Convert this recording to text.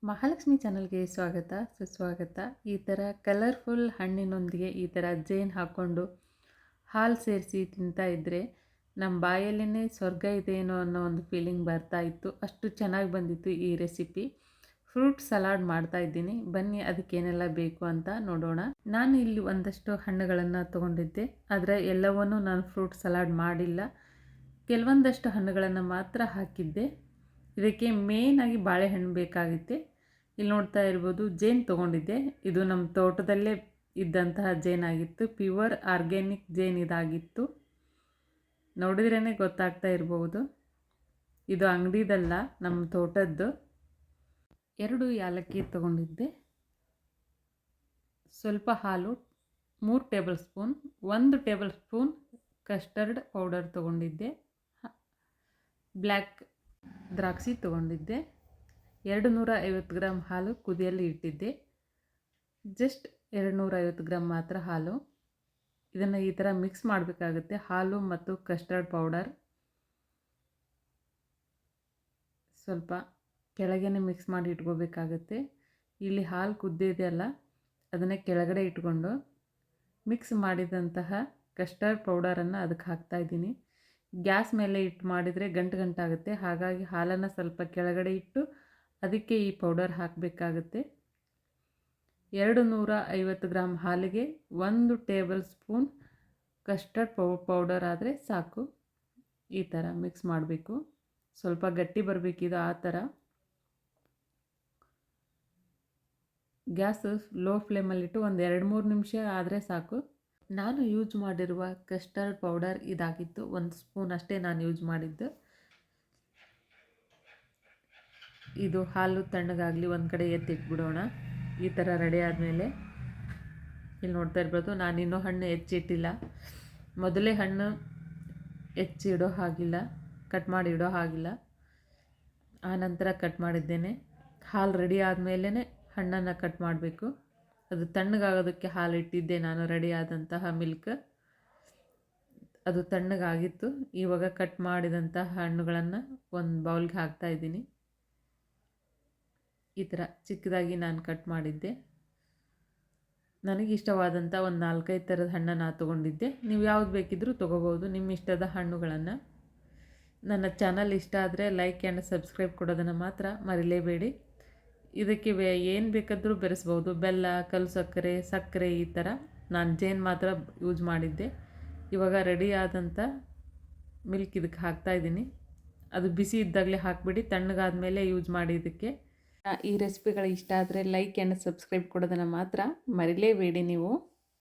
ಮಹಾಲಕ್ಷ್ಮಿ ಚಾನಲ್ಗೆ ಸ್ವಾಗತ ಸುಸ್ವಾಗತ. ಈ ಥರ ಕಲರ್ಫುಲ್ ಹಣ್ಣಿನೊಂದಿಗೆ ಈ ಥರ ಜೇನು ಹಾಕ್ಕೊಂಡು ಹಾಲು ಸೇರಿಸಿ ತಿಂತಾ ಇದ್ದರೆ ನಮ್ಮ ಬಾಯಲ್ಲೇ ಸ್ವರ್ಗ ಇದೆಯೇನೋ ಅನ್ನೋ ಒಂದು ಫೀಲಿಂಗ್ ಬರ್ತಾ ಇತ್ತು. ಅಷ್ಟು ಚೆನ್ನಾಗಿ ಬಂದಿತ್ತು ಈ ರೆಸಿಪಿ. ಫ್ರೂಟ್ ಸಲಾಡ್ ಮಾಡ್ತಾ ಇದ್ದೀನಿ. ಬನ್ನಿ ಅದಕ್ಕೇನೆಲ್ಲ ಬೇಕು ಅಂತ ನೋಡೋಣ. ನಾನು ಇಲ್ಲಿ ಒಂದಷ್ಟು ಹಣ್ಣುಗಳನ್ನು ತೊಗೊಂಡಿದ್ದೆ, ಆದರೆ ಎಲ್ಲವನ್ನೂ ನಾನು ಫ್ರೂಟ್ ಸಲಾಡ್ ಮಾಡಿಲ್ಲ. ಕೆಲವೊಂದಷ್ಟು ಹಣ್ಣುಗಳನ್ನು ಮಾತ್ರ ಹಾಕಿದ್ದೆ. ಇದಕ್ಕೆ ಮೇಯ್ನಾಗಿ ಬಾಳೆಹಣ್ಣು ಬೇಕಾಗಿತ್ತೆ. ಇಲ್ಲಿ ನೋಡ್ತಾ ಇರ್ಬೋದು, ಜೇನು ತೊಗೊಂಡಿದ್ದೆ. ಇದು ನಮ್ಮ ತೋಟದಲ್ಲೇ ಇದ್ದಂತಹ ಜೇನಾಗಿತ್ತು. ಪ್ಯೂರ್ ಆರ್ಗ್ಯಾನಿಕ್ ಜೇನು ಇದಾಗಿತ್ತು. ನೋಡಿದ್ರೇ ಗೊತ್ತಾಗ್ತಾ ಇರ್ಬೋದು, ಇದು ಅಂಗಡಿದಲ್ಲ, ನಮ್ಮ ತೋಟದ್ದು. 2 ಏಲಕ್ಕಿ ತೊಗೊಂಡಿದ್ದೆ, ಸ್ವಲ್ಪ ಹಾಲು, 3 table spoon, 1 table spoon custard powder ತೊಗೊಂಡಿದ್ದೆ, ಬ್ಲ್ಯಾಕ್ ದ್ರಾಕ್ಷಿ ತೊಗೊಂಡಿದ್ದೆ, 250 ಗ್ರಾಮ್ ಹಾಲು ಕುದಿಯಲ್ಲಿ ಇಟ್ಟಿದ್ದೆ. ಜಸ್ಟ್ 250 ಗ್ರಾಮ್ ಮಾತ್ರ ಹಾಲು. ಇದನ್ನು ಈ ಥರ ಮಿಕ್ಸ್ ಮಾಡಬೇಕಾಗುತ್ತೆ, ಹಾಲು ಮತ್ತು ಕಸ್ಟರ್ಡ್ ಪೌಡರ್. ಸ್ವಲ್ಪ ಕೆಳಗೇ ಮಿಕ್ಸ್ ಮಾಡಿ ಇಟ್ಕೋಬೇಕಾಗುತ್ತೆ. ಇಲ್ಲಿ ಹಾಲು ಕುದ್ದಿದೆಯಲ್ಲ, ಅದನ್ನೇ ಕೆಳಗಡೆ ಇಟ್ಕೊಂಡು ಮಿಕ್ಸ್ ಮಾಡಿದಂತಹ ಕಸ್ಟರ್ಡ್ ಪೌಡರನ್ನು ಅದಕ್ಕೆ ಹಾಕ್ತಾಯಿದ್ದೀನಿ. ಗ್ಯಾಸ್ ಮೇಲೆ ಇಟ್ಟು ಮಾಡಿದರೆ ಗಂಟಾಗುತ್ತೆ. ಹಾಗಾಗಿ ಹಾಲನ್ನು ಸ್ವಲ್ಪ ಕೆಳಗಡೆ ಇಟ್ಟು ಅದಕ್ಕೆ ಈ ಪೌಡರ್ ಹಾಕಬೇಕಾಗುತ್ತೆ. 250 ಗ್ರಾಮ್ ಹಾಲಿಗೆ 1 ಟೇಬಲ್ ಸ್ಪೂನ್ ಕಸ್ಟರ್ಡ್ ಪೌಡರ್ ಆದರೆ ಸಾಕು. ಈ ಥರ ಮಿಕ್ಸ್ ಮಾಡಬೇಕು. ಸ್ವಲ್ಪ ಗಟ್ಟಿ ಬರಬೇಕಿದು. ಆ ಥರ ಗ್ಯಾಸ್ ಲೋ ಫ್ಲೇಮಲ್ಲಿಟ್ಟು ಒಂದು 2-3 ನಿಮಿಷ ಆದರೆ ಸಾಕು. ನಾನು ಯೂಸ್ ಮಾಡಿರುವ ಕಸ್ಟರ್ಡ್ ಪೌಡರ್ ಇದಾಗಿತ್ತು. 1 ಸ್ಪೂನ್ ಅಷ್ಟೇ ನಾನು ಯೂಸ್ ಮಾಡಿದ್ದು. ಇದು ಹಾಲು ತಣ್ಣಗಾಗಲಿ, ಒಂದು ಕಡೆ ಎತ್ತಿಟ್ಬಿಡೋಣ. ಈ ಥರ ರೆಡಿ ಆದಮೇಲೆ ಇಲ್ಲಿ ನೋಡ್ತಾ ಇರ್ಬೋದು, ನಾನಿನ್ನೂ ಹಣ್ಣು ಹೆಚ್ಚಿಟ್ಟಿಲ್ಲ. ಮೊದಲೇ ಹಣ್ಣು ಹೆಚ್ಚಿಡೋ ಹಾಗಿಲ್ಲ, ಕಟ್ ಮಾಡಿ ಇಡೋ ಹಾಗಿಲ್ಲ. ಆನಂತರ ಕಟ್ ಮಾಡಿದ್ದೇನೆ. ಹಾಲು ರೆಡಿ ಆದಮೇಲೆ ಹಣ್ಣನ್ನು ಕಟ್ ಮಾಡಬೇಕು. ಅದು ತಣ್ಣಗಾಗೋದಕ್ಕೆ ಹಾಲು ಇಟ್ಟಿದ್ದೆ ನಾನು, ರೆಡಿ ಆದಂತಹ ಮಿಲ್ಕ್. ಅದು ತಣ್ಣಗಾಗಿತ್ತು. ಇವಾಗ ಕಟ್ ಮಾಡಿದಂತಹ ಹಣ್ಣುಗಳನ್ನು ಒಂದು ಬೌಲ್ಗೆ ಹಾಕ್ತಾಯಿದ್ದೀನಿ. ಈ ಥರ ಚಿಕ್ಕದಾಗಿ ನಾನು ಕಟ್ ಮಾಡಿದ್ದೆ. ನನಗಿಷ್ಟವಾದಂಥ ಒಂದು 4-5 ಥರದ ಹಣ್ಣನ್ನು ತೊಗೊಂಡಿದ್ದೆ. ನೀವು ಯಾವ್ದು ಬೇಕಿದ್ರೂ ತೊಗೋಬೋದು, ನಿಮ್ಮ ಇಷ್ಟದ ಹಣ್ಣುಗಳನ್ನು. ನನ್ನ ಚಾನಲ್ ಇಷ್ಟ ಆದರೆ ಲೈಕ್ ಆ್ಯಂಡ್ ಸಬ್ಸ್ಕ್ರೈಬ್ ಕೊಡೋದನ್ನು ಮಾತ್ರ ಮರಿಲೇಬೇಡಿ. ಇದಕ್ಕೆ ಏನು ಬೇಕಾದರೂ ಬೆರೆಸ್ಬೋದು, ಬೆಲ್ಲ, ಕಲ್ಲು ಸಕ್ಕರೆ, ಸಕ್ಕರೆ. ಈ ಥರ ನಾನು ಜೇನು ಮಾತ್ರ ಯೂಸ್ ಮಾಡಿದ್ದೆ. ಇವಾಗ ರೆಡಿ ಆದಂಥ ಮಿಲ್ಕ್ ಇದಕ್ಕೆ ಹಾಕ್ತಾಯಿದ್ದೀನಿ. ಅದು ಬಿಸಿ ಇದ್ದಾಗಲೇ ಹಾಕಿಬಿಡಿ, ತಣ್ಣಗಾದ ಮೇಲೆ ಯೂಸ್ ಮಾಡಿ. ಇದಕ್ಕೆ ಈ ರೆಸಿಪಿಗಳು ಇಷ್ಟ ಆದರೆ ಲೈಕ್ ಆ್ಯಂಡ್ ಸಬ್ಸ್ಕ್ರೈಬ್ ಕೊಡೋದನ್ನು ಮಾತ್ರ ಮರಿಲೇಬೇಡಿ ನೀವು.